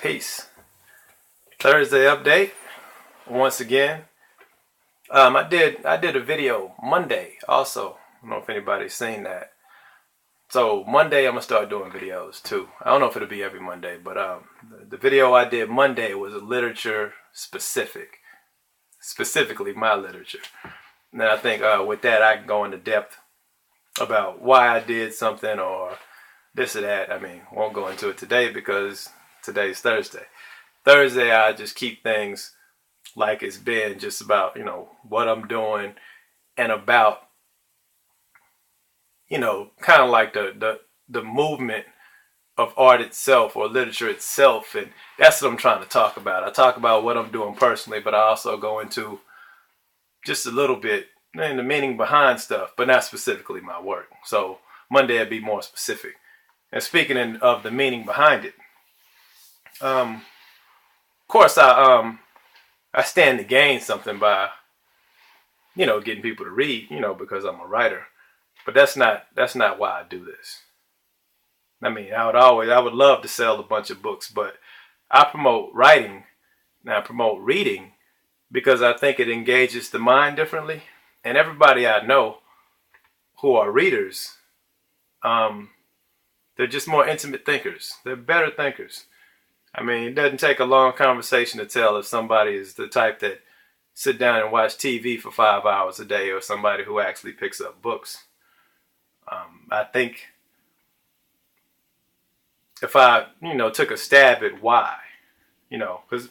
Peace. Thursday update once again. I did a video Monday also. I don't know if anybody's seen that. So Monday I'm gonna start doing videos too. I don't know if it'll be every Monday, but the video I did Monday was literature specifically my literature. And then I think with that I can go into depth about why I did something or this or that. I mean, won't go into it today because today's Thursday. Thursday I just keep things like it's been, just about, what I'm doing and about, kind of like the movement of art itself or literature itself. And that's what I'm trying to talk about. I talk about what I'm doing personally, but I also go into just a little bit in the meaning behind stuff, but not specifically my work. So Monday I'd be more specific. And speaking of the meaning behind it, of course I stand to gain something by, getting people to read, because I'm a writer. But that's not why I do this. I mean, I would love to sell a bunch of books, but I promote writing and I promote reading because I think it engages the mind differently. And everybody I know who are readers, they're just more intimate thinkers. They're better thinkers. I mean, it doesn't take a long conversation to tell if somebody is the type that sit down and watch TV for 5 hours a day or somebody who actually picks up books. I think if I, took a stab at why, because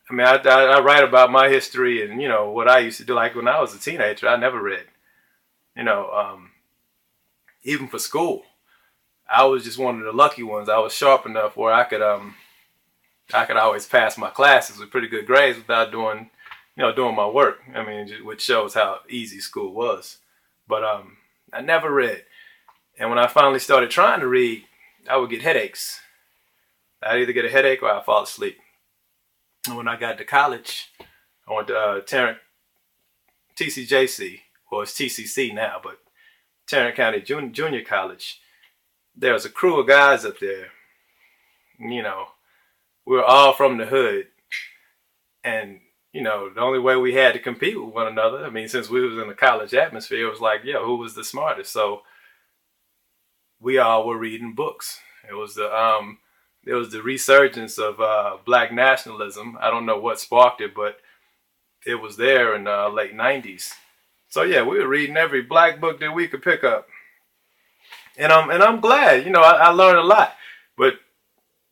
I mean, I write about my history and, what I used to do. Like when I was a teenager, I never read, even for school. I was just one of the lucky ones. I was sharp enough where I could always pass my classes with pretty good grades without doing my work. I mean, which shows how easy school was. But I never read. And when I finally started trying to read, I would get headaches. I'd either get a headache or I'd fall asleep. And when I got to college, I went to TCJC, well, it's TCC now, but Tarrant County Junior College. There was a crew of guys up there. We were all from the hood. And, the only way we had to compete with one another, I mean, since we was in the college atmosphere, it was like, who was the smartest? So we all were reading books. It was the resurgence of black nationalism. I don't know what sparked it, but it was there in the late 90s. So we were reading every black book that we could pick up. And I'm glad, I learned a lot, but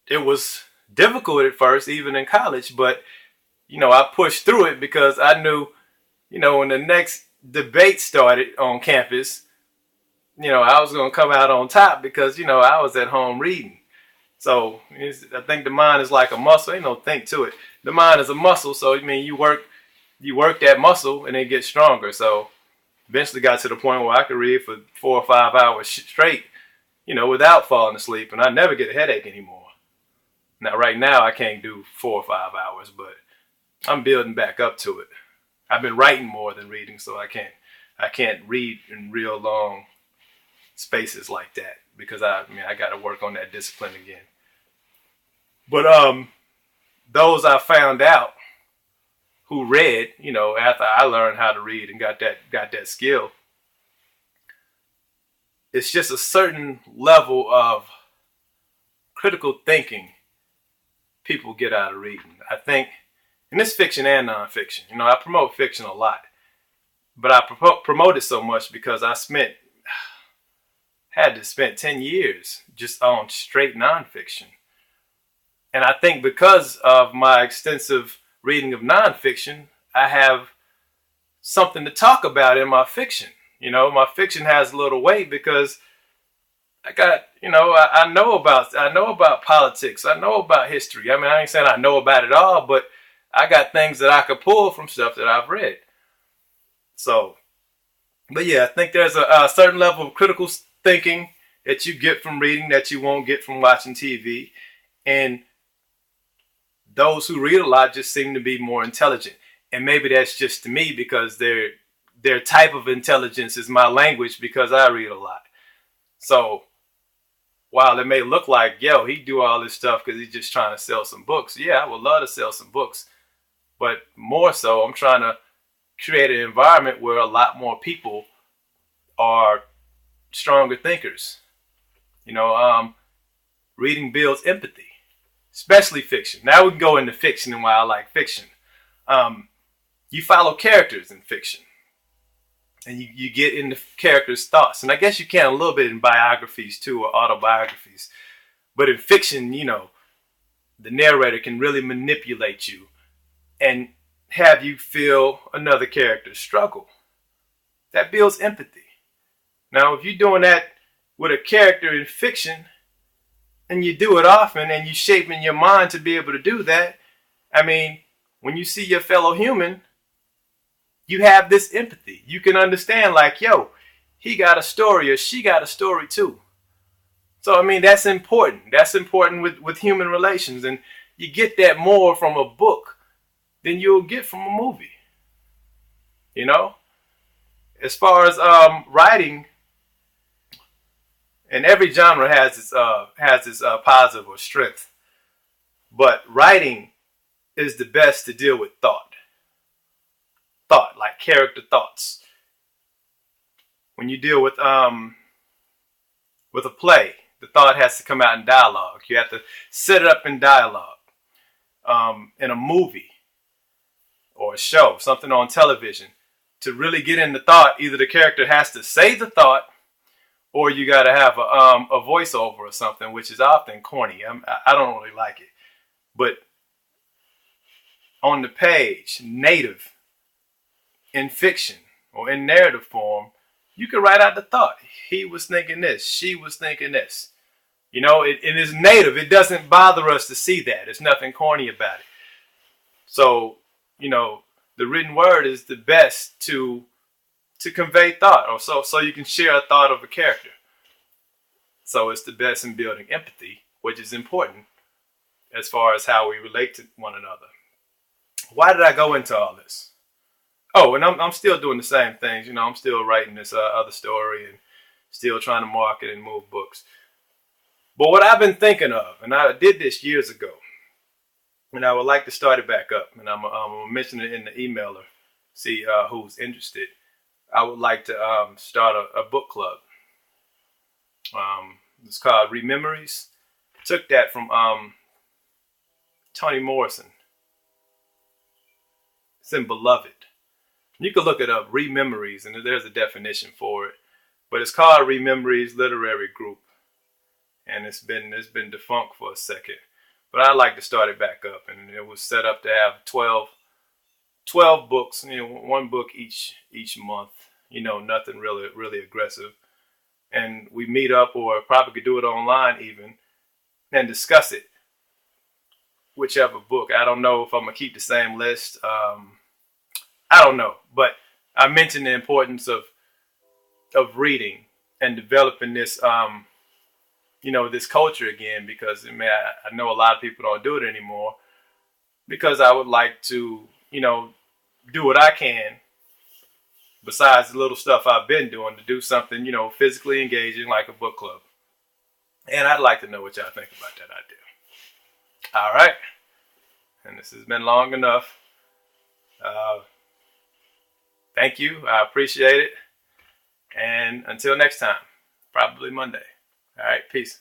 it was difficult at first, even in college. But, I pushed through it because I knew, when the next debate started on campus, I was going to come out on top because, I was at home reading. So I think the mind is like a muscle. Ain't no think to it. The mind is a muscle. So, you work that muscle and it gets stronger. So eventually got to the point where I could read for 4 or 5 hours straight, without falling asleep. And I never get a headache anymore. Now, right now, I can't do 4 or 5 hours, but I'm building back up to it. I've been writing more than reading, so I can't read in real long spaces like that because I got to work on that discipline again. But those I found out who read, after I learned how to read and got that skill, it's just a certain level of critical thinking people get out of reading. I think, and this fiction and nonfiction, I promote fiction a lot, but I promote it so much because I had to spend 10 years just on straight nonfiction. And I think because of my extensive reading of nonfiction, I have something to talk about in my fiction. My fiction has a little weight because I got, I know about politics. I know about history. I mean, I ain't saying I know about it all, but I got things that I could pull from stuff that I've read. So, but I think there's a certain level of critical thinking that you get from reading that you won't get from watching TV. And those who read a lot just seem to be more intelligent. And maybe that's just to me because their type of intelligence is my language because I read a lot. So while it may look like, yo, he do all this stuff because he's just trying to sell some books. Yeah, I would love to sell some books. But more so, I'm trying to create an environment where a lot more people are stronger thinkers. Reading builds empathy, especially fiction. Now we can go into fiction and why I like fiction. You follow characters in fiction, and you get into characters' thoughts. And I guess you can a little bit in biographies too, or autobiographies. But in fiction, the narrator can really manipulate you and have you feel another character's struggle. That builds empathy. Now, if you're doing that with a character in fiction, and you do it often, and you shaping your mind to be able to do that, I mean, when you see your fellow human, you have this empathy. You can understand, like, yo, he got a story or she got a story too. So, I mean, that's important. That's important with human relations. And you get that more from a book than you'll get from a movie. As far as writing, and every genre has its positive or strength, but writing is the best to deal with thought, like character thoughts. When you deal with a play, the thought has to come out in dialogue. You have to set it up in dialogue. In a movie or a show, something on television, to really get in the thought, either the character has to say the thought, or you got to have a voiceover or something, which is often corny. I don't really like it. But on the page, native, in fiction or in narrative form, you can write out the thought. He was thinking this. She was thinking this. It is native. It doesn't bother us to see that. There's nothing corny about it. So, the written word is the best to convey thought, or so you can share a thought of a character. So it's the best in building empathy, which is important as far as how we relate to one another. Why did I go into all this? Oh, and I'm still doing the same things. I'm still writing this other story and still trying to market and move books. But what I've been thinking of, and I did this years ago, and I would like to start it back up, and I'm going to mention it in the emailer, see who's interested. I would like to start a book club. It's called Rememories. Took that from Toni Morrison. It's in Beloved. You can look it up, Rememories, and there's a definition for it. But it's called Rememories Literary Group, and it's been defunct for a second. But I'd like to start it back up, and it was set up to have 12 books, one book each month. Nothing really aggressive. And we meet up, or probably could do it online even, and discuss it. Whichever book. I don't know if I'm going to keep the same list. I don't know. But I mentioned the importance of reading and developing this, this culture again, because I know a lot of people don't do it anymore, because I would like to, do what I can besides the little stuff I've been doing, to do something, physically engaging like a book club. And I'd like to know what y'all think about that idea. All right. And this has been long enough. Thank you. I appreciate it. And until next time, probably Monday. All right. Peace.